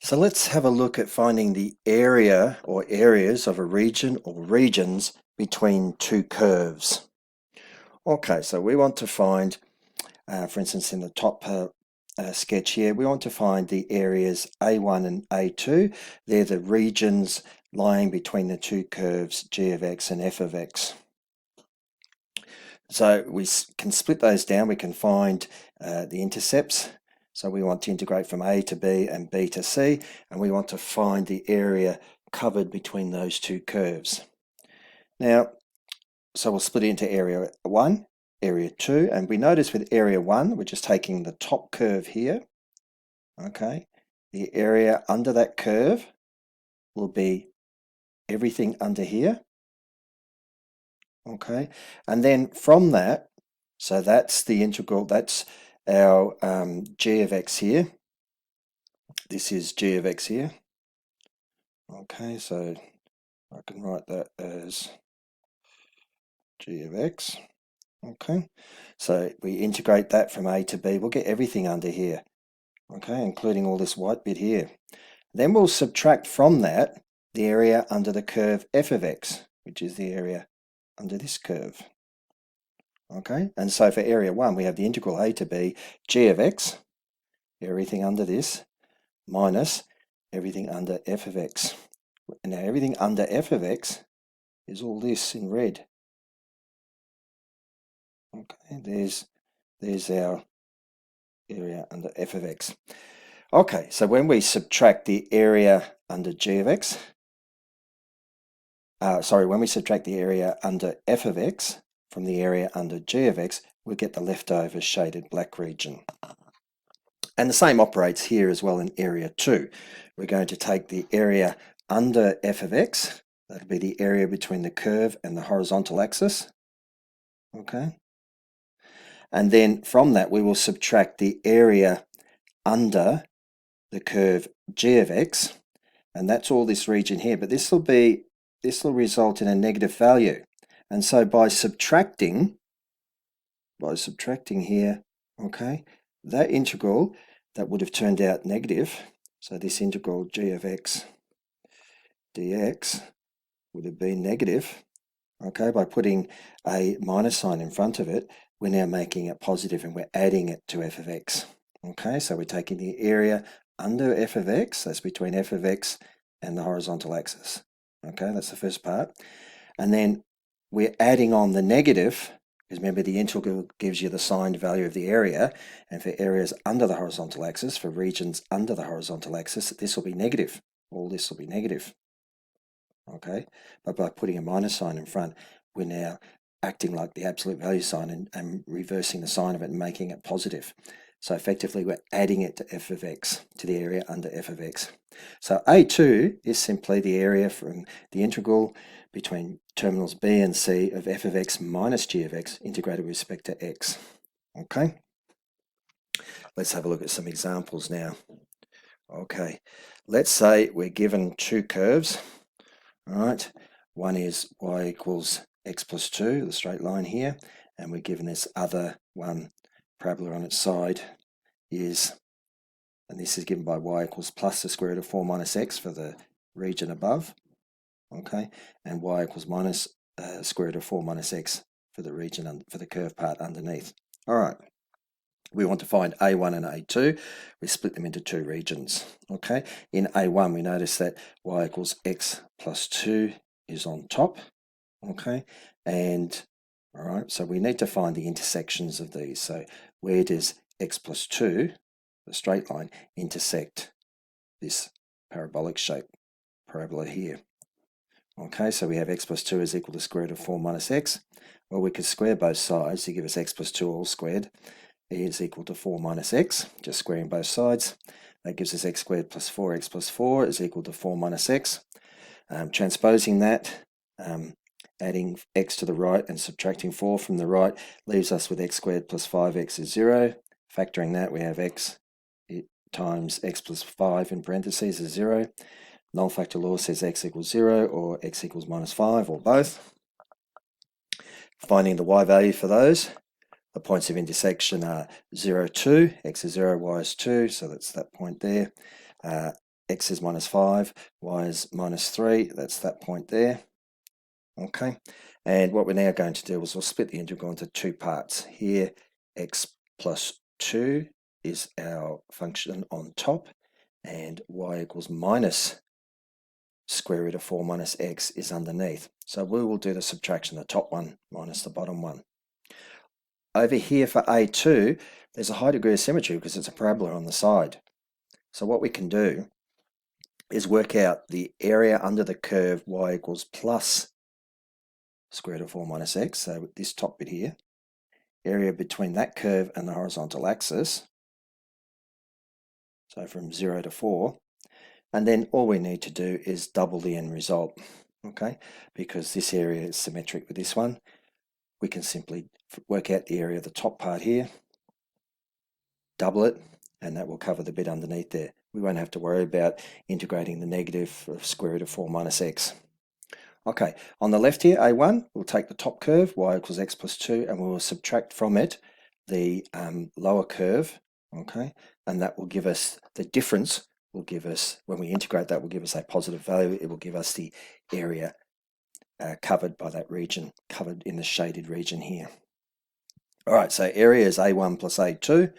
So let's have a look at finding the area or areas of a region or regions between two curves. Okay, so we want to find, for instance, in the top sketch here, we want to find the areas A1 and A2. They're the regions lying between the two curves g of x and f of x. So we can split those down. We can find the intercepts. So we want to integrate from A to B and B to C, and we want to find the area covered between those two curves. Now, so we'll split it into area 1, area 2, and we notice with area 1, we're just taking the top curve here. Okay, the area under that curve will be everything under here. Okay, and then from that, so that's the integral, that's our g of x here. This is g of x here. Okay, so I can write that as g of x. Okay, so we integrate that from a to b, we'll get everything under here. Okay, including all this white bit here. Then we'll subtract from that the area under the curve f of x, which is the area under this curve. Okay, and so for area 1, we have the integral a to b g of x, everything under this, minus everything under f of x. Now everything under f of x is all this in red. Okay, there's our area under f of x. Okay, so when we subtract the area under g of x, when we subtract the area under f of x from the area under g of x, we get the leftover shaded black region. And the same operates here as well in area 2. We're going to take the area under f of x, that'll be the area between the curve and the horizontal axis. Okay. And then from that we will subtract the area under the curve g of x, and that's all this region here, but this will result in a negative value. And so by subtracting here, okay, that integral that would have turned out negative, so this integral g of x dx would have been negative. Okay, by putting a minus sign in front of it, we're now making it positive and we're adding it to f of x. Okay, so we're taking the area under f of x, that's between f of x and the horizontal axis. Okay, that's the first part. And then we're adding on the negative, because remember the integral gives you the signed value of the area, and for areas under the horizontal axis, for regions under the horizontal axis, this will be negative. All this will be negative. Okay, but by putting a minus sign in front, we're now acting like the absolute value sign and reversing the sign of it and making it positive. So effectively we're adding it to f of x, to the area under f of x. So A2 is simply the area from the integral between terminals b and c of f of x minus g of x integrated with respect to x. Okay, let's have a look at some examples now. Okay, let's say we're given two curves. All right, one is y equals x plus 2, the straight line here, and we're given this other one, parabola on its side, and this is given by y equals plus the square root of 4 minus x for the region above, okay, and y equals minus square root of 4 minus x for the region, for the curve part underneath. All right, we want to find A1 and A2. We split them into two regions. Okay, in A1 we notice that y equals x plus 2 is on top. Okay, and all right, so we need to find the intersections of these. So where does x plus 2, the straight line, intersect this parabolic shape, parabola here? Okay, so we have x plus 2 is equal to square root of 4 minus x. Well, we could square both sides to give us x plus 2 all squared is equal to 4 minus x, just squaring both sides. That gives us x squared plus 4x plus 4 is equal to 4 minus x. Transposing that, adding x to the right and subtracting 4 from the right leaves us with x squared plus 5x is 0. Factoring that, we have x times x plus 5 in parentheses is 0. Null factor law says x equals 0 or x equals minus 5 or both. Finding the y value for those. The points of intersection are 0, 2, x is 0, y is 2, so that's that point there. x is minus 5, y is minus 3, that's that point there. Okay, and what we're now going to do is we'll split the integral into two parts. Here, x plus 2 is our function on top, and y equals minus square root of 4 minus x is underneath. So we will do the subtraction, the top one minus the bottom one. Over here for A2, there's a high degree of symmetry because it's a parabola on the side. So what we can do is work out the area under the curve y equals plus square root of 4 minus x, so this top bit here, area between that curve and the horizontal axis, so from 0 to 4, and then all we need to do is double the end result, okay, because this area is symmetric with this one. We can simply work out the area of the top part here, double it, and that will cover the bit underneath there. We won't have to worry about integrating the negative of square root of 4 minus x. Okay, on the left here, A1, we'll take the top curve, y equals x plus 2, and we will subtract from it the lower curve, okay, and that will give us, the difference will give us, when we integrate that, will give us a positive value. It will give us the area covered by that region, covered in the shaded region here. All right, so area is A1 plus A2.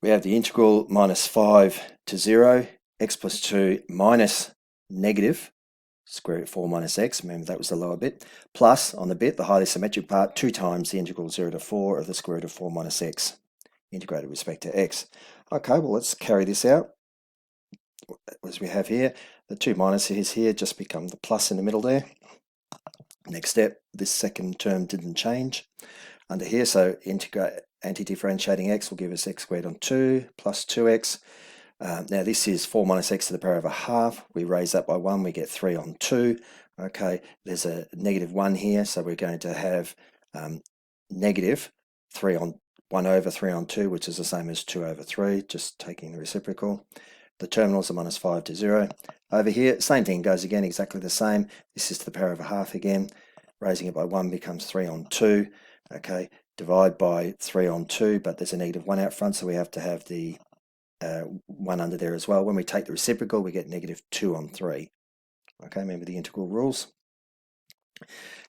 We have the integral minus 5 to 0, x plus 2 minus negative square root of 4 minus x, remember that was the lower bit, plus on the bit, the highly symmetric part, 2 times the integral 0 to 4 of the square root of 4 minus x, integrated with respect to x. Okay, well let's carry this out. As we have here, the 2 minuses here just become the plus in the middle there. Next step, this second term didn't change under here, so integrate anti-differentiating x will give us x squared on 2 plus 2x. Now this is 4 minus x to the power of a half. We raise that by 1, we get 3 on 2. Okay, there's a negative 1 here, so we're going to have negative 3 on 1 over 3 on 2, which is the same as 2 over 3, just taking the reciprocal. The terminals are minus 5 to 0. Over here, same thing goes again, exactly the same. This is to the power of a half again. Raising it by 1 becomes 3 on 2. Okay, divide by 3 on 2, but there's a negative 1 out front, so we have to have the 1 under there as well. When we take the reciprocal, we get negative 2 on 3. Okay, remember the integral rules.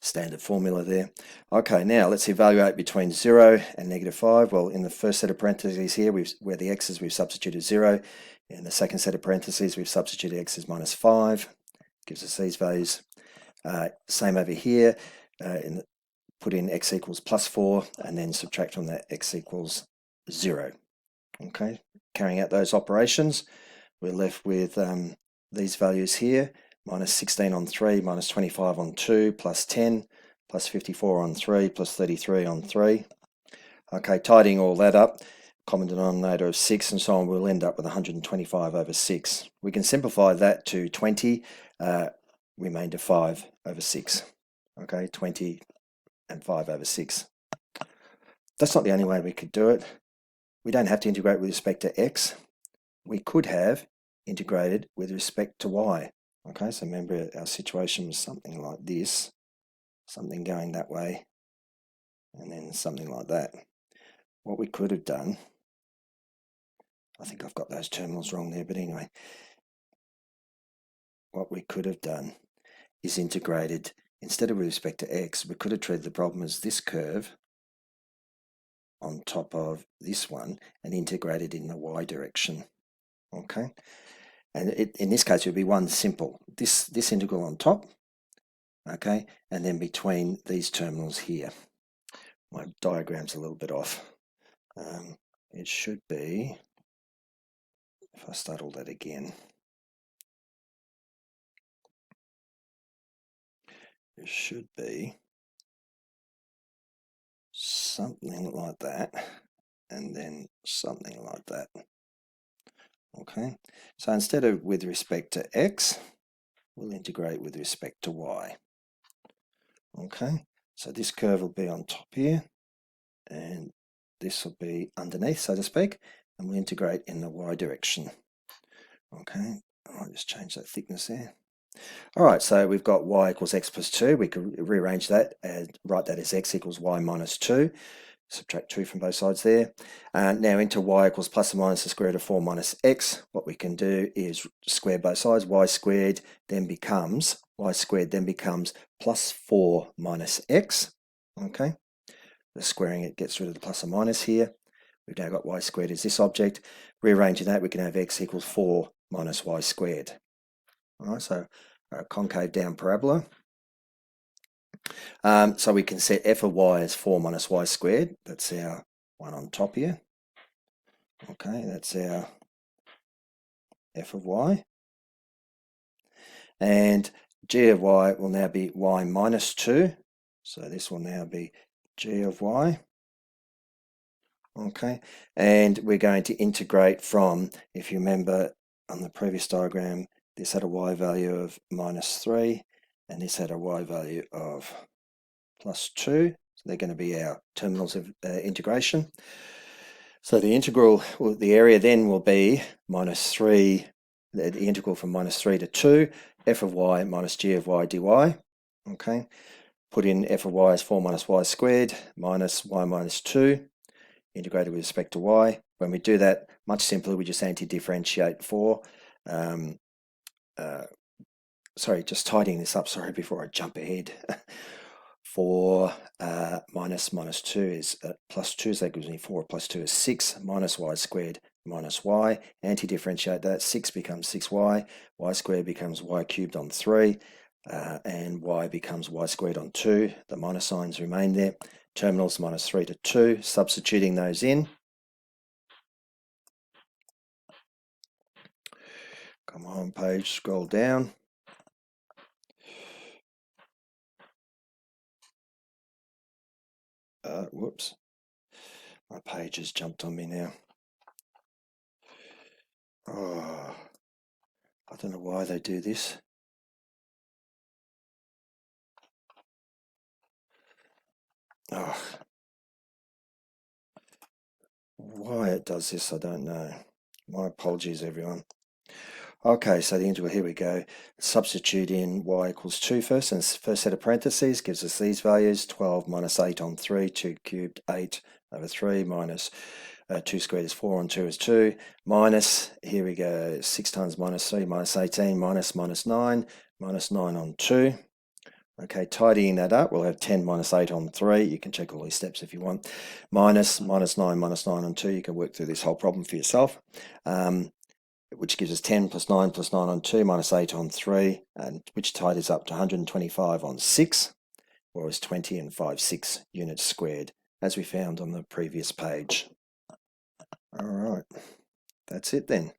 Standard formula there. Okay, now let's evaluate between 0 and negative 5. Well, in the first set of parentheses here, where the x's, we've substituted 0. In the second set of parentheses, we've substituted x is minus 5. Gives us these values. Same over here. Put in x equals plus 4, and then subtract from that x equals 0. Okay, carrying out those operations, we're left with these values here, minus 16 on 3, minus 25 on 2, plus 10, plus 54 on 3, plus 33 on 3. Okay, tidying all that up, common denominator of 6 and so on, we'll end up with 125 over 6. We can simplify that to 20, remainder 5 over 6. Okay, 20 and 5 over 6. That's not the only way we could do it. We don't have to integrate with respect to x. We could have integrated with respect to y. Okay, so remember our situation was something like this, something going that way, and then something like that. What we could have done, I think I've got those terminals wrong there, but anyway, what we could have done is integrated, instead of with respect to x, we could have treated the problem as this curve on top of this one and integrated in the y direction. Okay, and in this case it would be one simple, this integral on top, okay, and then between these terminals here. My diagram's a little bit off. It should be, if I start all that again, it should be something like that, and then something like that. Okay, so instead of with respect to x, we'll integrate with respect to y. Okay, so this curve will be on top here, and this will be underneath, so to speak, and we'll integrate in the y direction. Okay, I'll just change that thickness there. All right, so we've got y equals x plus 2. We could rearrange that and write that as x equals y minus 2. Subtract 2 from both sides there. Now into y equals plus or minus the square root of 4 minus x. What we can do is square both sides. Y squared then becomes plus 4 minus x. Okay, the squaring it gets rid of the plus or minus here. We've now got y squared as this object. Rearranging that, we can have x equals 4 minus y squared. All right, so concave down parabola. So we can set f of y as 4 minus y squared. That's our one on top here. Okay, that's our f of y. And g of y will now be y minus 2. So this will now be g of y. Okay, and we're going to integrate from, if you remember on the previous diagram, this had a y value of minus 3, and this had a y value of plus 2. So they're going to be our terminals of integration. So the integral, the area then will be minus 3, the integral from minus 3 to 2, f of y minus g of y dy. Okay, put in f of y as 4 minus y squared minus y minus 2, integrated with respect to y. When we do that, much simpler, we just anti-differentiate 4. Sorry, just tidying this up, sorry, before I jump ahead. 4 minus 2 is plus 2, so that gives me 4 plus 2 is 6, minus y squared minus y. Anti-differentiate that, 6 becomes 6y, y squared becomes y cubed on 3, and y becomes y squared on 2. The minus signs remain there. Terminals minus 3 to 2, substituting those in. Come on, page, scroll down. Whoops, my page has jumped on me now. Oh, I don't know why they do this. Oh, why it does this, I don't know. My apologies, everyone. Okay, so the integral, here we go. Substitute in y equals 2 first, and first set of parentheses gives us these values, 12 minus 8 on 3, 2 cubed, 8 over 3, minus 2 squared is 4 on 2 is 2, minus, here we go, 6 times minus 3, minus 18, minus 9, minus 9 on 2. Okay, tidying that up, we'll have 10 minus 8 on 3. You can check all these steps if you want. Minus 9 on 2. You can work through this whole problem for yourself, which gives us 10 plus 9 on 2 minus 8 on 3, and which tidies up to 125 on 6, or is 20 and 5/6 units squared, as we found on the previous page. All right, that's it then.